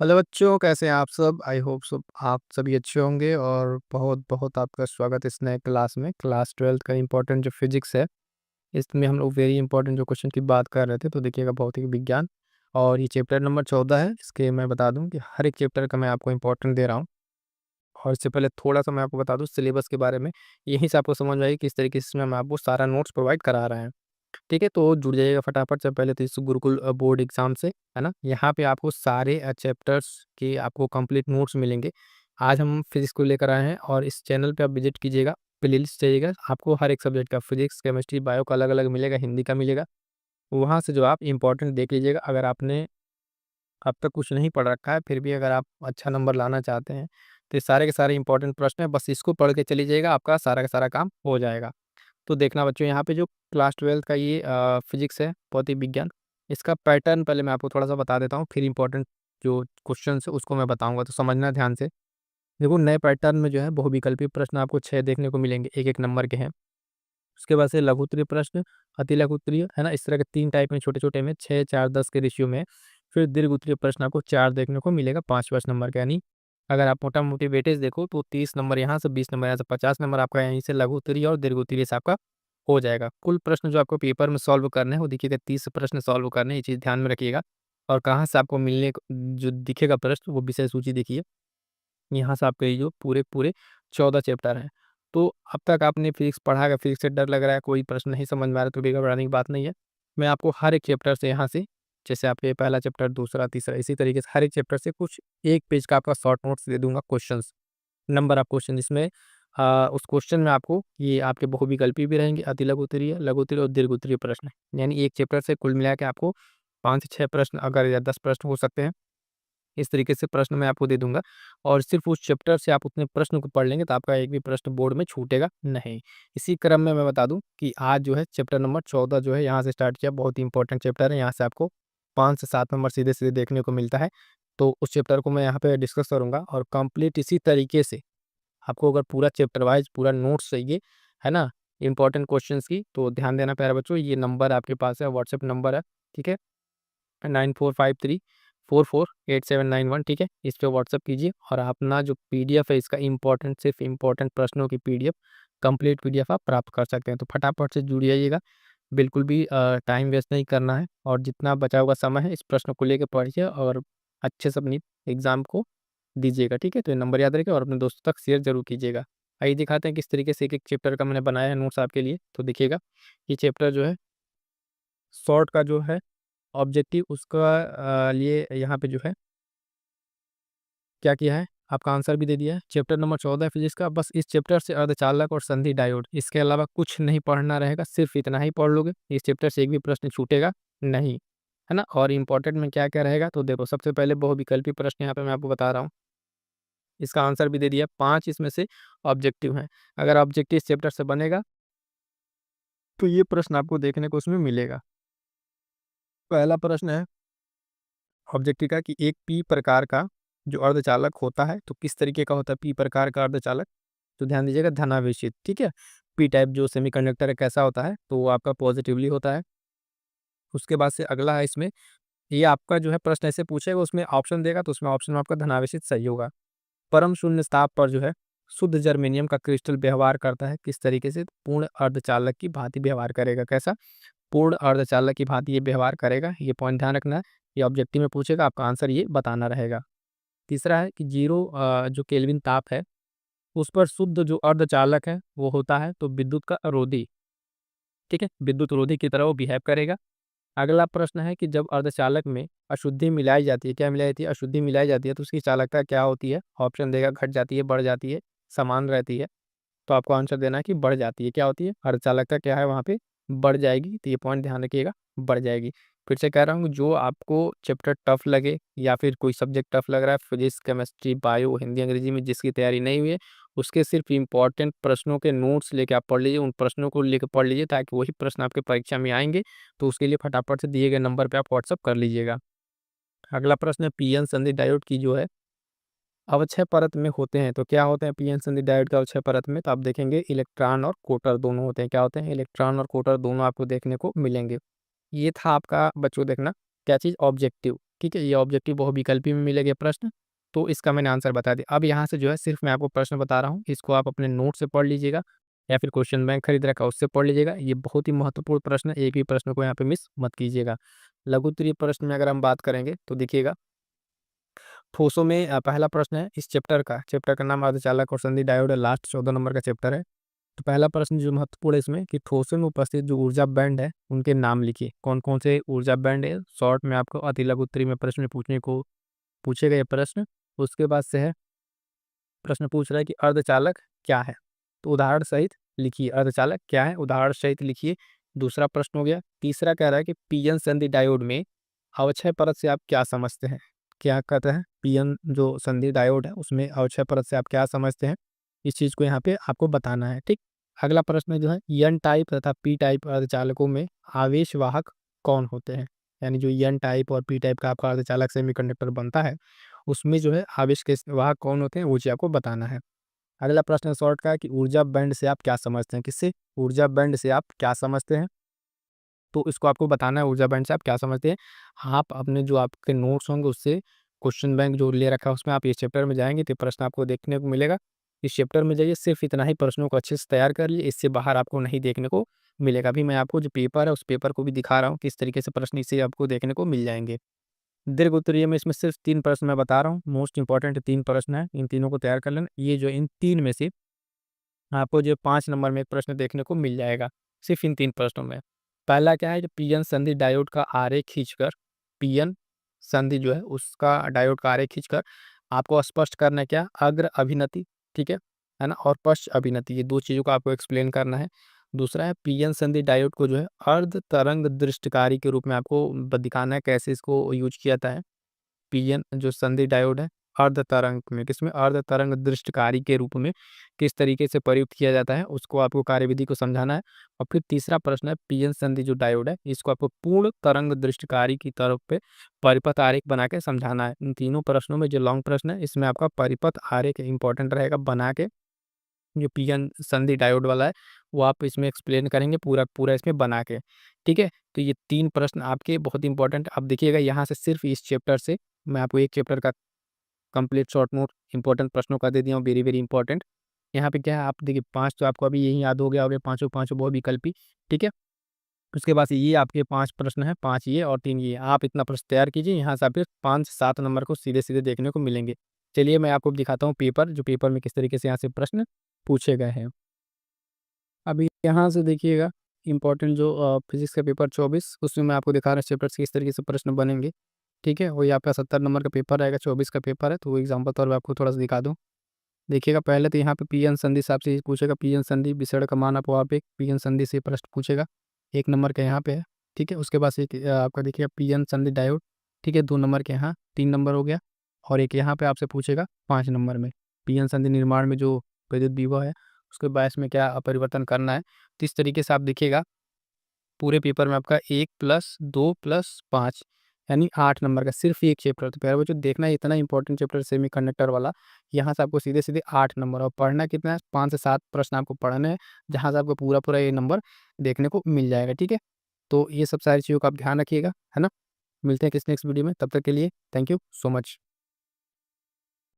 Hello बच्चों, कैसे हैं आप सब? आई होप सब आप सभी अच्छे होंगे और बहुत-बहुत आपका स्वागत है इस नए क्लास में। क्लास 12th का इम्पोर्टेंट जो फिज़िक्स है, इसमें हम लोग वेरी इंपॉर्टेंट जो क्वेश्चन की बात कर रहे थे, तो देखिएगा भौतिक विज्ञान और ये चैप्टर नंबर 14 है। इसके मैं बता दूँ कि हर एक चैप्टर का मैं आपको इम्पोर्टेंट दे रहा हूँ और इससे पहले थोड़ा-सा मैं आपको बता दूँ सिलेबस के बारे में। यहीं से आपको समझ में आएगी किस तरीके से हम आपको सारा नोट्स प्रोवाइड करा रहे हैं। ठीक है, तो जुड़ जाइएगा फटाफट से पहले तो इस गुरुकुल बोर्ड एग्ज़ाम से, है ना? यहाँ पे आपको सारे चैप्टर्स के आपको कंप्लीट नोट्स मिलेंगे। आज हम फिज़िक्स को लेकर आए हैं और इस चैनल पे आप विज़िट कीजिएगा, प्लेलिस्ट जाइएगा, आपको हर एक सब्जेक्ट का फिज़िक्स, केमिस्ट्री, बायो का अलग-अलग मिलेगा, हिंदी का मिलेगा। वहाँ से जो आप इम्पोर्टेंट देख लीजिएगा। अगर आपने अब तक कुछ नहीं पढ़ रखा है, फिर भी अगर आप अच्छा नंबर लाना चाहते हैं, तो ये सारे के सारे इम्पोर्टेंट प्रश्न हैं, बस इसको पढ़ के चली जाइएगा, आपका सारा का सारा काम हो जाएगा। तो देखना बच्चों यहाँ पे जो क्लास 12th का ये फिजिक्स है, भौतिक विज्ञान, इसका पैटर्न पहले मैं आपको थोड़ा-सा बता देता हूँ, फिर इम्पोर्टेंट जो क्वेश्चन्स है उसको मैं बताऊँगा, तो समझना ध्यान से। देखो नए पैटर्न में जो है बहुविकल्पीय प्रश्न आपको 6 देखने को मिलेंगे, 1-1 नंबर के हैं। उसके बाद से लघु उत्तरीय प्रश्न, अति लघु उत्तरीय, है ना? इस तरह के 3 टाइप में छोटे-छोटे में 6, 4, 10 के रेशियो में। फिर दीर्घ उत्तरीय प्रश्न आपको 4 देखने को मिलेगा 5-5 नंबर का, यानी अगर आप मोटा-मोटी वेटेज देखो तो 30 नंबर यहाँ से, 20 नंबर यहाँ से, 50 नंबर आपका यहीं से लघु उत्तरीय और दीर्घ उत्तरीय से आपका हो जाएगा। कुल प्रश्न जो आपको पेपर में सॉल्व करने हैं, वो देखिएगा 30 प्रश्न सॉल्व करने हैं, ये चीज़ ध्यान में रखिएगा। और कहाँ से आपको मिलने को जो दिखेगा प्रश्न, वो विषय सूची देखिए। यहाँ से आपके ये जो पूरे-पूरे 14 चैप्टर हैं। तो अब तक आपने फिज़िक्स पढ़ा है, फिज़िक्स से डर लग रहा है, कोई प्रश्न नहीं समझ में आ रहा है, तो भी घबराने की बात नहीं है। मैं आपको हर एक चैप्टर से यहाँ से, जैसे आपके पहला चैप्टर, दूसरा, तीसरा, इसी तरीके से हर एक चैप्टर से कुछ 1 पेज का आपका शॉर्ट नोट्स दे दूँगा क्वेश्चंस, नंबर ऑफ क्वेश्चन जिसमें उस क्वेश्चन में आपको ये आपके बहुविकल्पी भी रहेंगे, अति लघु उत्तरीय, लघु उत्तरीय और दीर्घ उत्तरीय प्रश्न। यानी एक चैप्टर से कुल मिला के आपको 5 से 6 प्रश्न अगर या 10 प्रश्न हो सकते हैं। इस तरीके से प्रश्न मैं आपको दे दूँगा और सिर्फ़ उस चैप्टर से आप उतने प्रश्न को पढ़ लेंगे तो आपका एक भी प्रश्न बोर्ड में छूटेगा नहीं। इसी क्रम में मैं बता दूँ कि आज जो है चैप्टर नंबर 14 जो है यहाँ से स्टार्ट किया, बहुत ही इंपॉर्टेंट चैप्टर है। यहाँ से आपको 5 से 7 नंबर सीधे-सीधे देखने को मिलता है। तो उस चैप्टर को मैं यहाँ पे डिस्कस करूँगा और कंप्लीट इसी तरीके से आपको अगर पूरा चैप्टर वाइज़ पूरा नोट्स चाहिए, है ना? इंपॉर्टेंट क्वेश्चन्स की, तो ध्यान देना प्यारे बच्चों, ये नंबर आपके पास है, व्हाट्सएप नंबर है, ठीक है? 9453448791, ठीक है? इस पे व्हाट्सएप कीजिए और अपना जो पीडीएफ है इसका इम्पोर्टेंट, सिर्फ़ इम्पोर्टेंट प्रश्नों की पीडीएफ, कंप्लीट पीडीएफ आप प्राप्त कर सकते हैं। तो फटाफट से जुड़ जाइएगा, बिल्कुल भी टाइम वेस्ट नहीं करना है और जितना बचा हुआ समय है इस प्रश्न को लेके पढ़िए और अच्छे से अपनी एग्ज़ाम को दीजिएगा, ठीक है? तो ये नंबर याद रखिए और अपने दोस्तों तक शेयर ज़रूर कीजिएगा। आइए दिखाते हैं किस तरीके से एक-एक चैप्टर का मैंने बनाया है नोट्स आपके लिए। तो देखिएगा, ये चैप्टर जो है शॉर्ट का जो है ऑब्जेक्टिव उसका लिए यहाँ पे जो है क्या किया है, आपका आंसर भी दे दिया है। चैप्टर नंबर 14 है फिज़िक्स का, बस इस चैप्टर से अर्धचालक और संधि डायोड, इसके अलावा कुछ नहीं पढ़ना रहेगा, सिर्फ़ इतना ही पढ़ लोगे। इस चैप्टर से एक भी प्रश्न छूटेगा नहीं, है ना? और इम्पोर्टेंट में क्या-क्या रहेगा, तो देखो सबसे पहले बहुविकल्पी प्रश्न यहाँ पे मैं आपको बता रहा हूँ। इसका आंसर भी दे दिया, 5 इसमें से ऑब्जेक्टिव हैं। अगर ऑब्जेक्टिव इस चैप्टर से बनेगा, तो ये प्रश्न आपको देखने को उसमें मिलेगा। पहला प्रश्न है ऑब्जेक्टिव का कि एक पी प्रकार का जो अर्धचालक होता है, तो किस तरीके का होता है पी प्रकार का अर्धचालक? तो ध्यान दीजिएगा धनावेशित, ठीक है? पी टाइप जो सेमीकंडक्टर है कैसा होता है? तो वो आपका पॉजिटिवली होता है। उसके बाद से अगला है इसमें, ये आपका जो है प्रश्न ऐसे पूछेगा उसमें ऑप्शन देगा, तो उसमें ऑप्शन में आपका धनावेशित सही होगा। परम शून्य ताप पर जो है शुद्ध जर्मेनियम का क्रिस्टल व्यवहार करता है किस तरीके से? पूर्ण अर्धचालक की भांति व्यवहार करेगा। कैसा? पूर्ण अर्धचालक की भांति ये व्यवहार करेगा। ये पॉइंट ध्यान रखना है। ये ऑब्जेक्टिव में पूछेगा, आपका आंसर ये बताना रहेगा। तीसरा है कि 0 जो केल्विन ताप है, उस पर शुद्ध जो अर्धचालक है, वो होता है तो विद्युत का रोधी, ठीक है? विद्युत रोधी की तरह वो बिहेव करेगा। अगला प्रश्न है कि जब अर्धचालक में अशुद्धि मिलाई जाती है, क्या मिलाई जाती है? अशुद्धि मिलाई जाती है, तो उसकी चालकता क्या होती है? ऑप्शन देगा, घट जाती है, बढ़ जाती है, समान रहती है। तो आपको आंसर देना है कि बढ़ जाती है। क्या होती है? अर्धचालकता क्या है वहाँ पे? बढ़ जाएगी। तो ये पॉइंट ध्यान रखिएगा, बढ़ जाएगी। फिर से कह रहा हूँ, जो आपको चैप्टर टफ लगे या फिर कोई सब्जेक्ट टफ लग रहा है, फिजिक्स, केमिस्ट्री, बायो, हिंदी, अंग्रेजी में जिसकी तैयारी नहीं हुई है, उसके सिर्फ इम्पोर्टेंट प्रश्नों के नोट्स लेके आप पढ़ लीजिए, उन प्रश्नों को लेके पढ़ लीजिए ताकि वही प्रश्न आपके परीक्षा में आएँगे, तो उसके लिए फटाफट से दिए गए नंबर पे आप व्हाट्सएप कर लीजिएगा। अगला प्रश्न है पीएन संधि डायोड की जो है अवक्षय परत में होते हैं, तो क्या होते हैं पीएन संधि डायोड के अवक्षय परत में? तो आप देखेंगे इलेक्ट्रॉन और कोटर दोनों होते हैं। क्या होते हैं? इलेक्ट्रॉन और कोटर दोनों आपको देखने को मिलेंगे। ये था आपका बच्चों देखना क्या चीज़? ऑब्जेक्टिव, ठीक है, ये ऑब्जेक्टिव बहुविकल्पी में मिलेगा प्रश्न, तो इसका मैंने आंसर बता दिया। अब यहाँ से जो है सिर्फ मैं आपको प्रश्न बता रहा हूँ, इसको आप अपने नोट से पढ़ लीजिएगा या फिर क्वेश्चन बैंक खरीद रखा है उससे पढ़ लीजिएगा। ये बहुत ही महत्वपूर्ण प्रश्न है, एक भी प्रश्न को यहाँ पे मिस मत कीजिएगा। लघु उत्तरीय प्रश्न में अगर हम बात करेंगे तो देखिएगा, ठोसों में पहला प्रश्न है इस चैप्टर का नाम अर्धचालक और संधि डायोड है, लास्ट 14 नंबर का चैप्टर है। तो पहला प्रश्न जो महत्वपूर्ण है इसमें कि ठोसों में उपस्थित जो ऊर्जा बैंड है उनके नाम लिखिए, कौन कौन से ऊर्जा बैंड है। शॉर्ट में आपको अति लघु उत्तरीय में प्रश्न पूछने को पूछेगा ये प्रश्न। उसके बाद से है, प्रश्न पूछ रहा है कि अर्धचालक क्या है, तो उदाहरण सहित लिखिए, अर्धचालक क्या है उदाहरण सहित लिखिए। दूसरा प्रश्न हो गया। तीसरा कह रहा है कि पीएन संधि डायोड में अवक्षय परत से आप क्या समझते हैं। क्या कहते हैं, पीएन जो संधि डायोड है उसमें अवक्षय परत से आप क्या समझते हैं, इस चीज को यहाँ पे आपको बताना है। ठीक, अगला प्रश्न जो है, एन टाइप तथा पी टाइप अर्धचालकों में आवेश वाहक कौन होते हैं। यानी जो एन टाइप और पी टाइप का आपका अर्धचालक सेमीकंडक्टर बनता है उसमें जो है आवेश के वाहक कौन होते हैं वो चीज आपको बताना है। अगला प्रश्न शॉर्ट का है कि ऊर्जा बैंड से आप क्या समझते हैं। किससे, ऊर्जा बैंड से आप क्या समझते हैं, तो इसको आपको बताना है ऊर्जा बैंड से आप क्या समझते हैं। आप अपने जो आपके नोट्स होंगे उससे क्वेश्चन बैंक जो ले रखा है उसमें आप इस चैप्टर में जाएंगे तो प्रश्न आपको देखने को मिलेगा। इस चैप्टर में जाइए, सिर्फ इतना ही प्रश्नों को अच्छे से तैयार कर लिए, इससे बाहर आपको नहीं देखने को मिलेगा। अभी मैं आपको जो पेपर है उस पेपर को भी दिखा रहा हूँ किस तरीके से प्रश्न इससे आपको देखने को मिल जाएंगे। दीर्घ उत्तरीय में इसमें सिर्फ 3 प्रश्न मैं बता रहा हूँ, मोस्ट इंपॉर्टेंट 3 प्रश्न है, इन तीनों को तैयार कर लेना। ये जो इन 3 में से आपको जो 5 नंबर में एक प्रश्न देखने को मिल जाएगा, सिर्फ इन 3 प्रश्नों में। पहला क्या है, जो पीएन संधि डायोड का आरेख खींचकर, पीएन संधि जो है उसका डायोड का आरेख खींचकर आपको स्पष्ट करना है क्या, अग्र अभिनति, ठीक है ना, और पश्च अभिनति, ये 2 चीज़ों को आपको एक्सप्लेन करना है। दूसरा है पीएन संधि डायोड को जो है अर्ध तरंग दृष्टिकारी के रूप में आपको दिखाना है, कैसे इसको यूज किया जाता है। पीएन जो संधि डायोड है अर्ध तरंग में, किसमें, अर्ध तरंग दृष्टिकारी के रूप में किस तरीके से प्रयुक्त किया जाता है उसको आपको कार्यविधि को समझाना है। और फिर तीसरा प्रश्न है, पीएन संधि जो डायोड है इसको आपको पूर्ण तरंग दृष्टिकारी की तरफ पे परिपथ आरेख बना के समझाना है। इन तीनों प्रश्नों में जो लॉन्ग प्रश्न है इसमें आपका परिपथ आरेख इंपॉर्टेंट रहेगा बना के, जो पीएन संधि डायोड वाला है वो आप इसमें एक्सप्लेन करेंगे पूरा पूरा इसमें बना के। ठीक है, तो ये 3 प्रश्न आपके बहुत इंपॉर्टेंट। अब देखिएगा यहाँ से सिर्फ इस चैप्टर से मैं आपको एक चैप्टर का कंप्लीट शॉर्ट नोट इंपॉर्टेंट प्रश्नों का दे दिया हूँ, वेरी वेरी इंपॉर्टेंट। यहाँ पे क्या है, आप देखिए 5 तो आपको अभी यही याद हो गया होगा, पाँचों पाँचों बहुत विकल्पी। ठीक है, उसके बाद ये आपके 5 प्रश्न हैं, 5 ये और 3 ये। आप इतना प्रश्न तैयार कीजिए, यहाँ से आपके 5 से 7 नंबर को सीधे सीधे देखने को मिलेंगे। चलिए मैं आपको दिखाता हूँ पेपर, जो पेपर में किस तरीके से यहाँ से प्रश्न पूछे गए हैं। अभी यहाँ से देखिएगा, इंपॉर्टेंट जो फिजिक्स का पेपर 24 उसमें मैं आपको दिखा रहा हूँ चैप्टर से किस तरीके से प्रश्न बनेंगे। ठीक है, वही आपका 70 नंबर का पेपर रहेगा, 24 का पेपर है, तो वो एग्जाम्पल तौर पर आपको थोड़ा सा दिखा दूँ। देखिएगा, पहले तो यहाँ पे पीएन संधि से आपसे पूछेगा, पीएन संधि विसरण का मान आपको वहाँ पे पीएन संधि से प्रश्न पूछेगा, 1 नंबर का यहाँ पे है। ठीक है, उसके बाद से एक आपका देखिएगा पीएन संधि डायोड, ठीक है, 2 नंबर के यहाँ, 3 नंबर हो गया। और एक यहाँ पे आपसे पूछेगा 5 नंबर में, पीएन संधि निर्माण में जो विद्युत विभव है उसके बायस में क्या परिवर्तन करना है। तो इस तरीके से आप देखिएगा पूरे पेपर में आपका 1 + 2 + 5 यानी 8 नंबर का सिर्फ एक चैप्टर। तो प्यारे बच्चों, देखना है इतना इंपॉर्टेंट चैप्टर सेमीकंडक्टर वाला, यहाँ से आपको सीधे सीधे 8 नंबर, और पढ़ना कितना है, 5 से 7 प्रश्न आपको पढ़ने हैं, जहाँ से आपको पूरा पूरा ये नंबर देखने को मिल जाएगा। ठीक है, तो ये सब सारी चीज़ों का आप ध्यान रखिएगा, है ना। मिलते हैं किसी नेक्स्ट वीडियो में, तब तक के लिए थैंक यू सो मच।